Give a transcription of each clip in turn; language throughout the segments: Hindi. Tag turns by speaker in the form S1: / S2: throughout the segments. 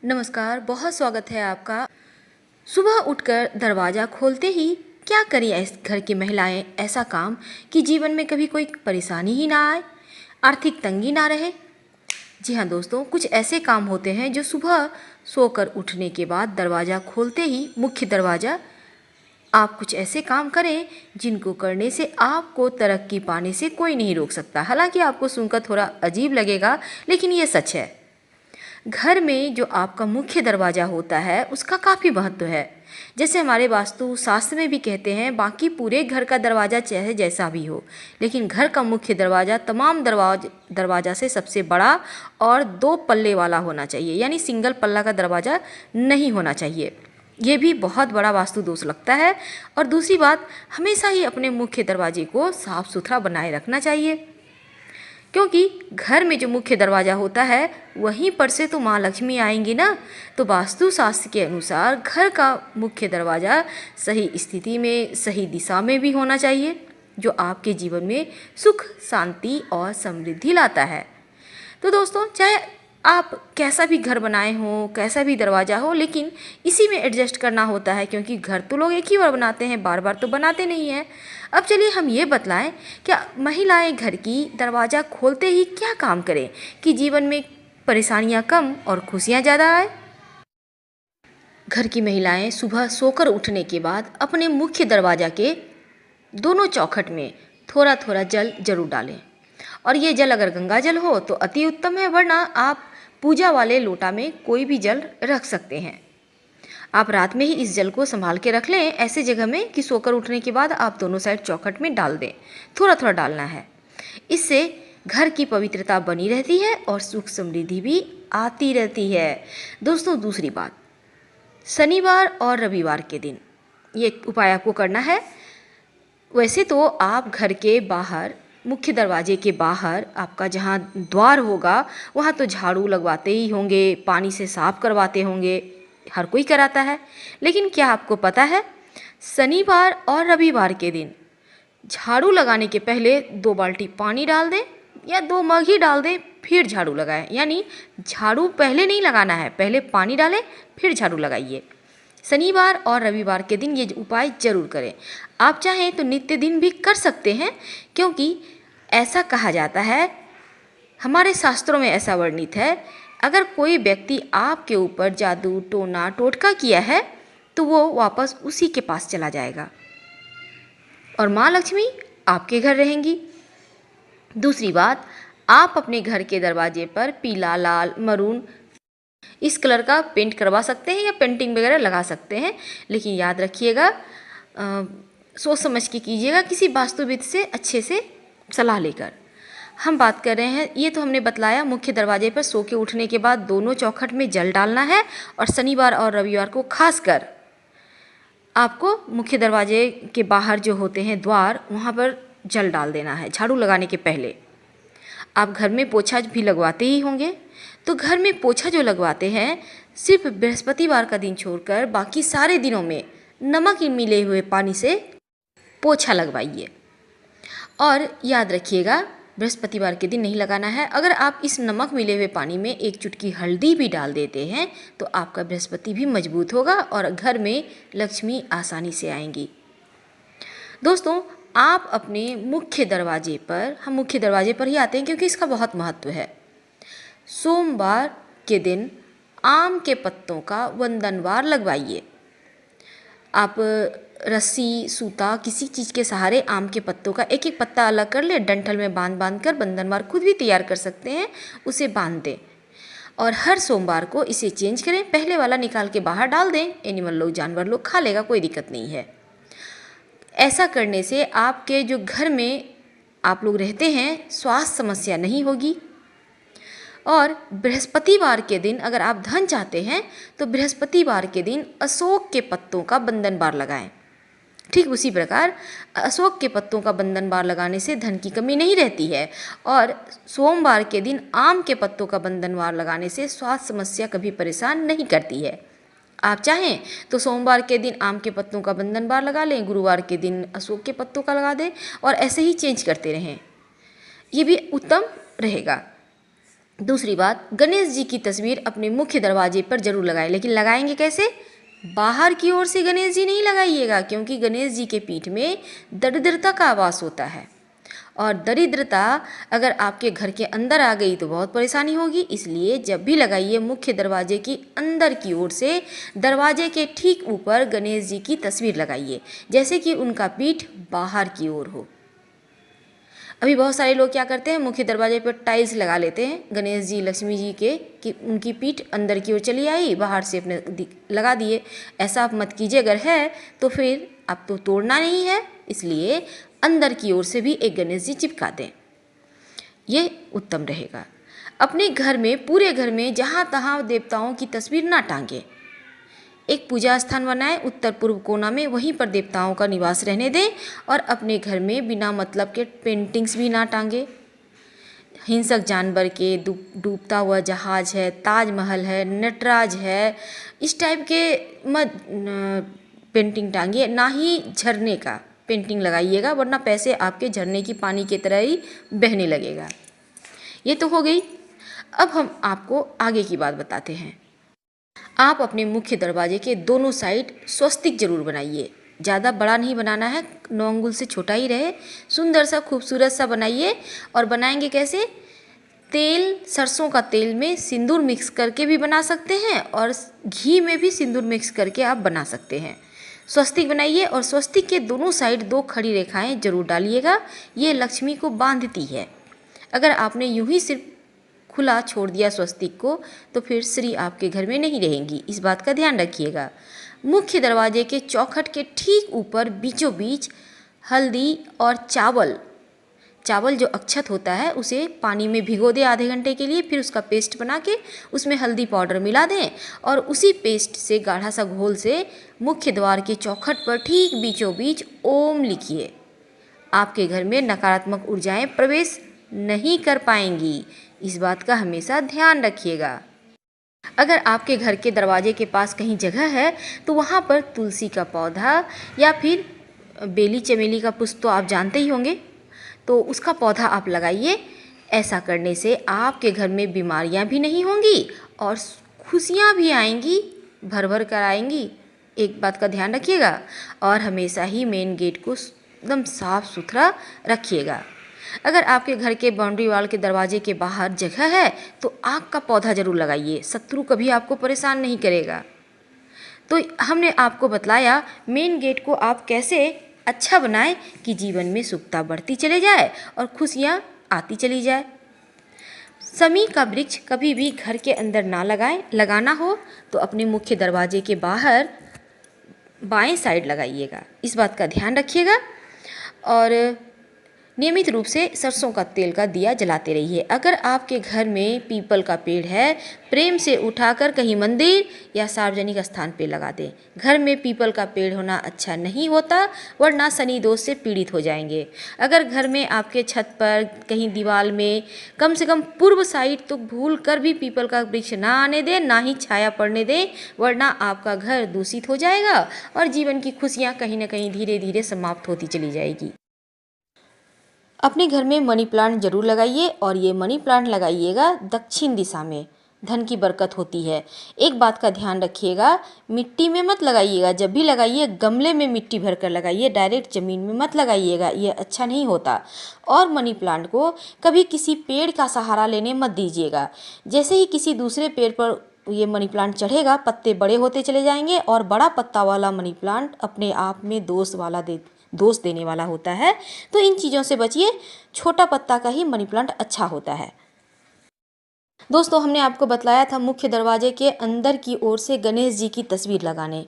S1: नमस्कार, बहुत स्वागत है आपका। सुबह उठकर दरवाज़ा खोलते ही क्या करें इस घर की महिलाएं ऐसा काम कि जीवन में कभी कोई परेशानी ही ना आए, आर्थिक तंगी ना रहे। जी हाँ दोस्तों, कुछ ऐसे काम होते हैं जो सुबह सोकर उठने के बाद दरवाज़ा खोलते ही मुख्य दरवाज़ा आप कुछ ऐसे काम करें जिनको करने से आपको तरक्की पाने से कोई नहीं रोक सकता। हालांकि आपको सुनकर थोड़ा अजीब लगेगा, लेकिन ये सच है। घर में जो आपका मुख्य दरवाज़ा होता है उसका काफ़ी महत्व है। जैसे हमारे वास्तु शास्त्र में भी कहते हैं, बाकी पूरे घर का दरवाज़ा चाहे जैसा भी हो, लेकिन घर का मुख्य दरवाज़ा तमाम दरवाज़ा से सबसे बड़ा और 2 पल्ले वाला होना चाहिए, यानी सिंगल पल्ला का दरवाज़ा नहीं होना चाहिए। ये भी बहुत बड़ा वास्तु दोष लगता है। और दूसरी बात, हमेशा ही अपने मुख्य दरवाजे को साफ सुथरा बनाए रखना चाहिए, क्योंकि घर में जो मुख्य दरवाज़ा होता है वहीं पर से तो माँ लक्ष्मी आएंगी ना। तो वास्तु शास्त्र के अनुसार घर का मुख्य दरवाज़ा सही स्थिति में, सही दिशा में भी होना चाहिए, जो आपके जीवन में सुख, शांति और समृद्धि लाता है। तो दोस्तों, चाहे आप कैसा भी घर बनाए हों, कैसा भी दरवाज़ा हो, लेकिन इसी में एडजस्ट करना होता है, क्योंकि घर तो लोग एक ही बार बनाते हैं, बार बार तो बनाते नहीं हैं। अब चलिए हम ये बतलाएं, क्या महिलाएं घर की दरवाज़ा खोलते ही क्या काम करें कि जीवन में परेशानियां कम और खुशियां ज़्यादा आए। घर की महिलाएं सुबह सोकर उठने के बाद अपने मुख्य दरवाज़ा के दोनों चौखट में थोड़ा थोड़ा जल जरूर डालें। और ये जल अगर गंगा जल हो तो अति उत्तम है, वरना आप पूजा वाले लोटा में कोई भी जल रख सकते हैं। आप रात में ही इस जल को संभाल के रख लें ऐसे जगह में कि सोकर उठने के बाद आप दोनों साइड चौखट में डाल दें। थोड़ा थोड़ा डालना है। इससे घर की पवित्रता बनी रहती है और सुख समृद्धि भी आती रहती है। दोस्तों, दूसरी बात, शनिवार और रविवार के दिन ये उपाय आपको करना है। वैसे तो आप घर के बाहर, मुख्य दरवाजे के बाहर आपका जहाँ द्वार होगा वहाँ तो झाड़ू लगवाते ही होंगे, पानी से साफ करवाते होंगे, हर कोई कराता है। लेकिन क्या आपको पता है, शनिवार और रविवार के दिन झाड़ू लगाने के पहले 2 बाल्टी पानी डाल दें या 2 मग ही डाल दें, फिर झाड़ू लगाएं। यानी झाड़ू पहले नहीं लगाना है, पहले पानी डालें फिर झाड़ू लगाइए। शनिवार और रविवार के दिन ये उपाय जरूर करें। आप चाहें तो नित्य दिन भी कर सकते हैं, क्योंकि ऐसा कहा जाता है, हमारे शास्त्रों में ऐसा वर्णित है, अगर कोई व्यक्ति आपके ऊपर जादू, टोना, टोटका किया है तो वो वापस उसी के पास चला जाएगा और माँ लक्ष्मी आपके घर रहेंगी। दूसरी बात, आप अपने घर के दरवाजे पर पीला, लाल, मरून इस कलर का पेंट करवा सकते हैं या पेंटिंग वगैरह लगा सकते हैं। लेकिन याद रखिएगा, सोच समझ के कीजिएगा, किसी वास्तुविद से अच्छे से सलाह लेकर। हम बात कर रहे हैं, ये तो हमने बतलाया, मुख्य दरवाजे पर सो के उठने के बाद दोनों चौखट में जल डालना है। और शनिवार और रविवार को खासकर आपको मुख्य दरवाजे के बाहर जो होते हैं द्वार, वहाँ पर जल डाल देना है झाड़ू लगाने के पहले। आप घर में पोछा भी लगवाते ही होंगे, तो घर में पोछा जो लगवाते हैं, सिर्फ बृहस्पतिवार का दिन छोड़कर बाकी सारे दिनों में नमक मिले हुए पानी से पोछा लगवाइए। और याद रखिएगा, बृहस्पतिवार के दिन नहीं लगाना है। अगर आप इस नमक मिले हुए पानी में 1 चुटकी हल्दी भी डाल देते हैं तो आपका बृहस्पति भी मजबूत होगा और घर में लक्ष्मी आसानी से आएंगी। दोस्तों, आप अपने मुख्य दरवाजे पर, हम मुख्य दरवाजे पर ही आते हैं क्योंकि इसका बहुत महत्व है, सोमवार के दिन आम के पत्तों का वंदनवार लगवाइए। आप रस्सी, सूता, किसी चीज़ के सहारे आम के पत्तों का एक एक पत्ता अलग कर ले, डंठल में बांध बांध कर बंधनवार खुद भी तैयार कर सकते हैं, उसे बांध दें और हर सोमवार को इसे चेंज करें। पहले वाला निकाल के बाहर डाल दें, एनिमल लोग, जानवर लोग खा लेगा, कोई दिक्कत नहीं है। ऐसा करने से आपके जो घर में आप लोग रहते हैं स्वास्थ्य समस्या नहीं होगी। और बृहस्पतिवार के दिन अगर आप धन चाहते हैं तो बृहस्पतिवार के दिन अशोक के पत्तों का बंधनवार लगाएं। ठीक उसी प्रकार अशोक के पत्तों का बंधनवार लगाने से धन की कमी नहीं रहती है। और सोमवार के दिन आम के पत्तों का बंधनवार लगाने से स्वास्थ्य समस्या कभी परेशान नहीं करती है। आप चाहें तो सोमवार के दिन आम के पत्तों का बंधनवार लगा लें, गुरुवार के दिन अशोक के पत्तों का लगा दें और ऐसे ही चेंज करते रहें, ये भी उत्तम रहेगा। दूसरी बात, गणेश जी की तस्वीर अपने मुख्य दरवाजे पर जरूर लगाएं, लेकिन लगाएंगे कैसे? बाहर की ओर से गणेश जी नहीं लगाइएगा, क्योंकि गणेश जी के पीठ में दरिद्रता का वास होता है और दरिद्रता अगर आपके घर के अंदर आ गई तो बहुत परेशानी होगी। इसलिए जब भी लगाइए मुख्य दरवाजे की अंदर की ओर से दरवाजे के ठीक ऊपर गणेश जी की तस्वीर लगाइए, जैसे कि उनका पीठ बाहर की ओर हो। अभी बहुत सारे लोग क्या करते हैं, मुख्य दरवाजे पर टाइल्स लगा लेते हैं गणेश जी लक्ष्मी जी के, कि उनकी पीठ अंदर की ओर चली आई, बाहर से अपने लगा दिए। ऐसा आप मत कीजिए। अगर है तो फिर आप तो तोड़ना नहीं है, इसलिए अंदर की ओर से भी एक गणेश जी चिपका दें, ये उत्तम रहेगा। अपने घर में, पूरे घर में जहाँ तहाँ देवताओं की तस्वीर ना टांगे। एक पूजा स्थान बनाएं उत्तर पूर्व कोना में, वहीं पर देवताओं का निवास रहने दें और अपने घर में बिना मतलब के पेंटिंग्स भी ना टांगे। हिंसक जानवर के, डूबता हुआ जहाज है, ताजमहल है, नटराज है, इस टाइप के मत पेंटिंग टांगिए। ना ही झरने का पेंटिंग लगाइएगा, वरना पैसे आपके झरने की पानी की तरह ही बहने लगेगा। ये तो हो गई। अब हम आपको आगे की बात बताते हैं। आप अपने मुख्य दरवाजे के दोनों साइड स्वस्तिक जरूर बनाइए। ज़्यादा बड़ा नहीं बनाना है, 9 अंगुल से छोटा ही रहे, सुंदर सा खूबसूरत सा बनाइए। और बनाएंगे कैसे? तेल, सरसों का तेल में सिंदूर मिक्स करके भी बना सकते हैं और घी में भी सिंदूर मिक्स करके आप बना सकते हैं। स्वस्तिक बनाइए और स्वस्तिक के दोनों साइड 2 खड़ी रेखाएं जरूर डालिएगा, ये लक्ष्मी को बांधती है। अगर आपने यूं ही सिर्फ खुला छोड़ दिया स्वस्तिक को तो फिर श्री आपके घर में नहीं रहेंगी, इस बात का ध्यान रखिएगा। मुख्य दरवाजे के चौखट के ठीक ऊपर बीचों बीच हल्दी और चावल जो अक्षत होता है उसे पानी में भिगो दें आधे घंटे के लिए, फिर उसका पेस्ट बना के उसमें हल्दी पाउडर मिला दें और उसी पेस्ट से गाढ़ा सा घोल से मुख्य द्वार के चौखट पर ठीक बीचों बीच ओम लिखिए। आपके घर में नकारात्मक ऊर्जाएं प्रवेश नहीं कर पाएंगी, इस बात का हमेशा ध्यान रखिएगा। अगर आपके घर के दरवाजे के पास कहीं जगह है तो वहाँ पर तुलसी का पौधा या फिर बेली चमेली का पुष्प तो आप जानते ही होंगे, तो उसका पौधा आप लगाइए। ऐसा करने से आपके घर में बीमारियाँ भी नहीं होंगी और खुशियाँ भी आएंगी, भर भर कर आएंगी। एक बात का ध्यान रखिएगा और हमेशा ही मेन गेट को एकदम साफ सुथरा रखिएगा। अगर आपके घर के बाउंड्री वाल के दरवाजे के बाहर जगह है तो आग का पौधा जरूर लगाइए, शत्रु कभी आपको परेशान नहीं करेगा। तो हमने आपको बतलाया मेन गेट को आप कैसे अच्छा बनाएं कि जीवन में सुखता बढ़ती चले जाए और खुशियाँ आती चली जाए। समी का वृक्ष कभी भी घर के अंदर ना लगाएं, लगाना हो तो अपने मुख्य दरवाजे के बाहर बाएं साइड लगाइएगा, इस बात का ध्यान रखिएगा। और नियमित रूप से सरसों का तेल का दिया जलाते रहिए। अगर आपके घर में पीपल का पेड़ है, प्रेम से उठाकर कहीं मंदिर या सार्वजनिक स्थान पर लगा दें। घर में पीपल का पेड़ होना अच्छा नहीं होता, वरना शनि दोष से पीड़ित हो जाएंगे। अगर घर में आपके छत पर कहीं दीवार में कम से कम पूर्व साइड तो भूल कर भी पीपल का वृक्ष ना आने दें, ना ही छाया पड़ने दें, वरना आपका घर दूषित हो जाएगा और जीवन की खुशियाँ कहीं ना कहीं धीरे धीरे समाप्त होती चली जाएगी। अपने घर में मनी प्लांट जरूर लगाइए और ये मनी प्लांट लगाइएगा दक्षिण दिशा में, धन की बरकत होती है। एक बात का ध्यान रखिएगा, मिट्टी में मत लगाइएगा, जब भी लगाइए गमले में मिट्टी भरकर लगाइए, डायरेक्ट ज़मीन में मत लगाइएगा, ये अच्छा नहीं होता। और मनी प्लांट को कभी किसी पेड़ का सहारा लेने मत दीजिएगा। जैसे ही किसी दूसरे पेड़ पर ये मनी प्लांट चढ़ेगा, पत्ते बड़े होते चले जाएंगे और बड़ा पत्ता वाला मनी प्लांट अपने आप में दोष देने वाला होता है, तो इन चीज़ों से बचिए। छोटा पत्ता का ही मनी प्लांट अच्छा होता है। दोस्तों, हमने आपको बतलाया था मुख्य दरवाजे के अंदर की ओर से गणेश जी की तस्वीर लगाने।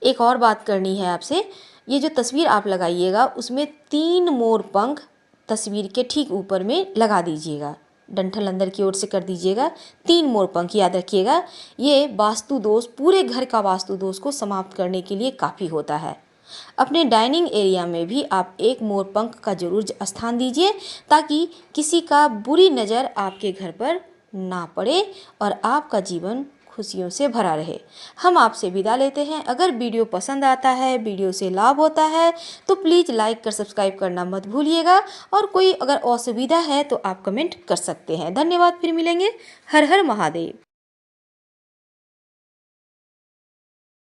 S1: एक और बात करनी है आपसे, ये जो तस्वीर आप लगाइएगा उसमें 3 मोर पंख तस्वीर के ठीक ऊपर में लगा दीजिएगा, डंठल अंदर की ओर से कर दीजिएगा। 3 मोर पंख याद रखिएगा, ये वास्तु दोष, पूरे घर का वास्तु दोष को समाप्त करने के लिए काफ़ी होता है। अपने डाइनिंग एरिया में भी आप 1 मोर पंख का जरूर स्थान दीजिए, ताकि किसी का बुरी नज़र आपके घर पर ना पड़े और आपका जीवन खुशियों से भरा रहे। हम आपसे विदा लेते हैं। अगर वीडियो पसंद आता है, वीडियो से लाभ होता है तो प्लीज़ लाइक कर सब्सक्राइब करना मत भूलिएगा, और कोई अगर असुविधा है तो आप कमेंट कर सकते हैं। धन्यवाद, फिर मिलेंगे। हर हर महादेव।